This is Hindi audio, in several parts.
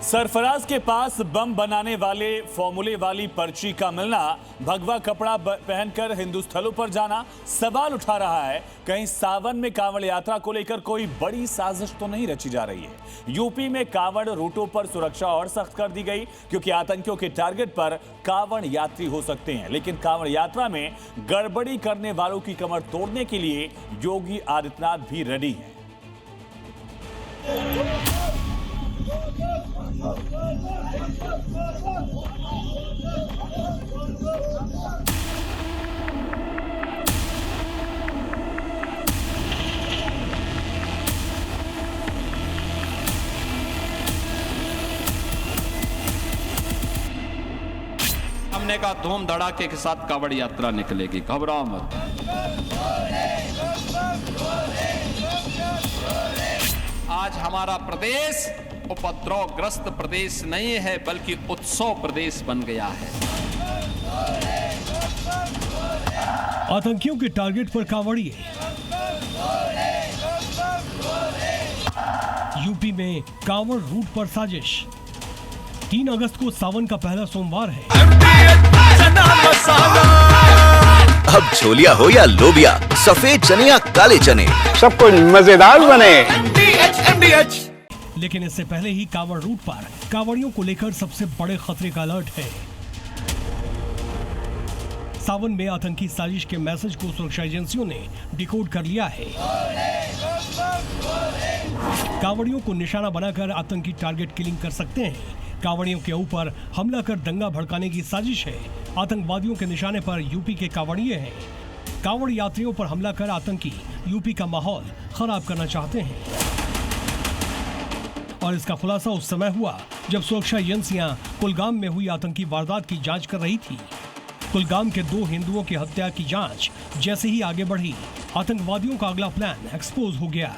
सरफराज के पास बम बनाने वाले फॉर्मूले वाली पर्ची का मिलना, भगवा कपड़ा पहनकर हिंदू स्थलों पर जाना सवाल उठा रहा है। कहीं सावन में कांवड़ यात्रा को लेकर कोई बड़ी साजिश तो नहीं रची जा रही है। यूपी में कांवड़ रूटों पर सुरक्षा और सख्त कर दी गई, क्योंकि आतंकियों के टारगेट पर कांवड़ यात्री हो सकते हैं। लेकिन कांवड़ यात्रा में गड़बड़ी करने वालों की कमर तोड़ने के लिए योगी आदित्यनाथ भी रेडी हैं। हमने कहा धूम धड़ाके के साथ कांवड़ यात्रा निकलेगी, घबराओ मत। आज हमारा प्रदेश उपद्रवग्रस्त प्रदेश नहीं है, बल्कि उत्सव प्रदेश बन गया है। आतंकियों के टारगेट पर कांवड़िए। यूपी में कांवड़ रूट पर साजिश। 3 अगस्त को सावन का पहला सोमवार है। अब छोलिया हो या लोबिया, सफेद चने या काले चने, सबको मजेदार बने। लेकिन इससे पहले ही कांवड़ रूट पर कांवड़ियों को लेकर सबसे बड़े खतरे का अलर्ट है। सावन में आतंकी साजिश के मैसेज को सुरक्षा एजेंसियों ने डिकोड कर लिया है। कांवड़ियों को निशाना बनाकर आतंकी टारगेट किलिंग कर सकते हैं। कांवड़ियों के ऊपर हमला कर दंगा भड़काने की साजिश है। आतंकवादियों के निशाने पर यूपी के कांवड़िए हैं। कांवड़ यात्रियों पर हमला कर आतंकी यूपी का माहौल खराब करना चाहते हैं। और इसका खुलासा उस समय हुआ जब सुरक्षा एजेंसियां कुलगाम में हुई आतंकी वारदात की जांच कर रही थी। कुलगाम के 2 हिंदुओं की हत्या की जांच जैसे ही आगे बढ़ी, आतंकवादियों का अगला प्लान एक्सपोज हो गया।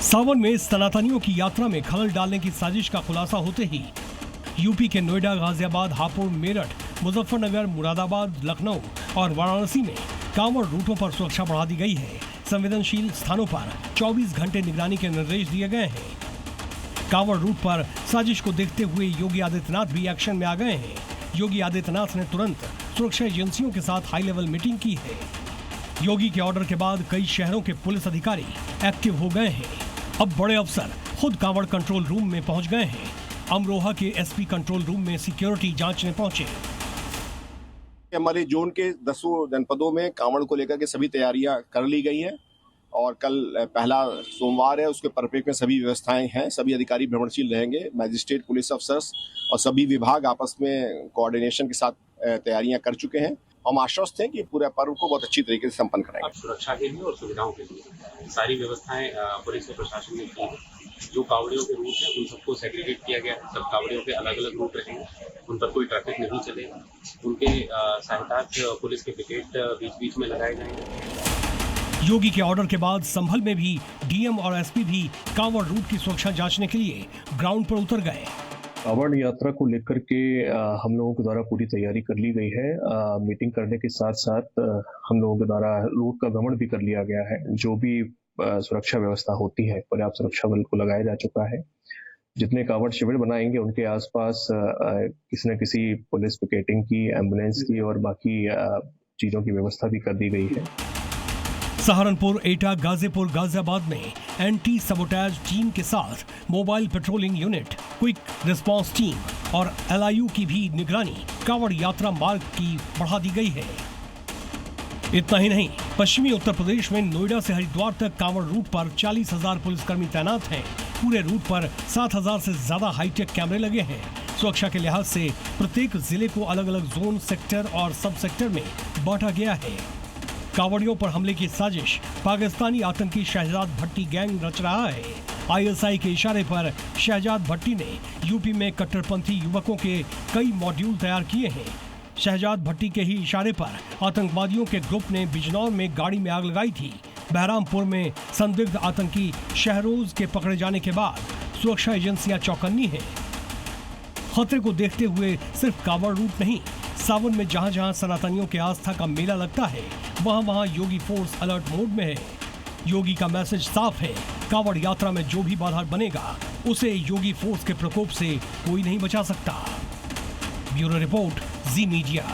सावन में सनातनियों की यात्रा में खलल डालने की साजिश का खुलासा होते ही यूपी के नोएडा, गाजियाबाद, हापुड़, मेरठ, मुजफ्फरनगर, मुरादाबाद, लखनऊ और वाराणसी में कांवड़ रूटों पर सुरक्षा बढ़ा दी गई है। संवेदनशील स्थानों पर 24 घंटे निगरानी के निर्देश दिए गए हैं। कांवड़ रूट पर साजिश को देखते हुए योगी आदित्यनाथ भी एक्शन में आ गए हैं। योगी आदित्यनाथ ने तुरंत सुरक्षा एजेंसियों के साथ हाई लेवल मीटिंग की है। योगी के ऑर्डर के बाद कई शहरों के पुलिस अधिकारी एक्टिव हो गए हैं। अब बड़े अफसर खुद कांवड़ कंट्रोल रूम में पहुंच गए हैं। अमरोहा के एसपी कंट्रोल रूम में सिक्योरिटी जांचने पहुंचे। हमारे जोन के 10 जनपदों में कांवड़ को लेकर के सभी तैयारियां कर ली गई हैं और कल पहला सोमवार है, उसके परिप्रेक्ष्य में सभी व्यवस्थाएं हैं। सभी अधिकारी भ्रमणशील रहेंगे। मैजिस्ट्रेट, पुलिस अफसर्स और सभी विभाग आपस में कोऑर्डिनेशन के साथ तैयारियां कर चुके हैं। हम आश्वस्त हैं कि पूरे पर्व को बहुत अच्छी तरीके से संपन्न कराएंगे। सुरक्षा के लिए और सुविधाओं के लिए सारी व्यवस्थाएं पुलिस और प्रशासन ने की है। जो कांवड़ियों के रूट हैं उन सबको सेग्रीगेट किया गया है। सब कांवड़ियों के अलग अलग रूट रहेंगे, उन पर कोई ट्रैफिक नहीं चलेगा। उनके सहायतार्थ पुलिस के पिकेट बीच बीच में लगाए जाएंगे। योगी के ऑर्डर के बाद संभल में भी डीएम और एसपी भी कांवड़ रूट की सुरक्षा जांचने के लिए ग्राउंड पर उतर गए। कांवड़ यात्रा को लेकर के हम लोगों के द्वारा पूरी तैयारी कर ली गई है। मीटिंग करने के साथ साथ हम लोगों के द्वारा रूट का भ्रमण भी कर लिया गया है। जो भी सुरक्षा व्यवस्था होती है, पर्याप्त सुरक्षा बल को लगाया जा चुका है। जितने कांवड़ शिविर बनाएंगे उनके आसपास किसी न किसी पुलिस पिकेटिंग की, एम्बुलेंस की और बाकी चीजों की व्यवस्था भी कर दी गई है। सहारनपुर, एटा, गाजीपुर, गाजियाबाद में एंटी सबोटेज टीम के साथ mobile patrolling unit, quick response team और एलआईयू की भी निगरानी कांवड़ यात्रा मार्ग की बढ़ा दी गई है। इतना ही नहीं, पश्चिमी उत्तर प्रदेश में नोएडा से हरिद्वार तक कांवड़ रूट पर 40,000 पुलिसकर्मी तैनात हैं। पूरे रूट पर 7,000 से ज्यादा हाईटेक कैमरे लगे हैं। सुरक्षा के लिहाज से प्रत्येक जिले को अलग अलग जोन, सेक्टर और सब सेक्टर में बांटा गया है। कांवड़ियों पर हमले की साजिश पाकिस्तानी आतंकी शहजाद भट्टी गैंग रच रहा है। आईएसआई के इशारे पर शहजाद भट्टी ने यूपी में कट्टरपंथी युवकों के कई मॉड्यूल तैयार किए हैं। शहजाद भट्टी के ही इशारे पर आतंकवादियों के ग्रुप ने बिजनौर में गाड़ी में आग लगाई थी। बहरामपुर में संदिग्ध आतंकी शहरोज के पकड़े जाने के बाद सुरक्षा एजेंसियां चौकन्नी हैं। खतरे को देखते हुए सिर्फ कांवड़ रूट नहीं, सावन में जहां जहां सनातनियों के आस्था का मेला लगता है, वहां वहां योगी फोर्स अलर्ट मोड में है। योगी का मैसेज साफ है, कांवड़ यात्रा में जो भी बाधा बनेगा उसे योगी फोर्स के प्रकोप से कोई नहीं बचा सकता। ब्यूरो रिपोर्ट, जी मीडिया।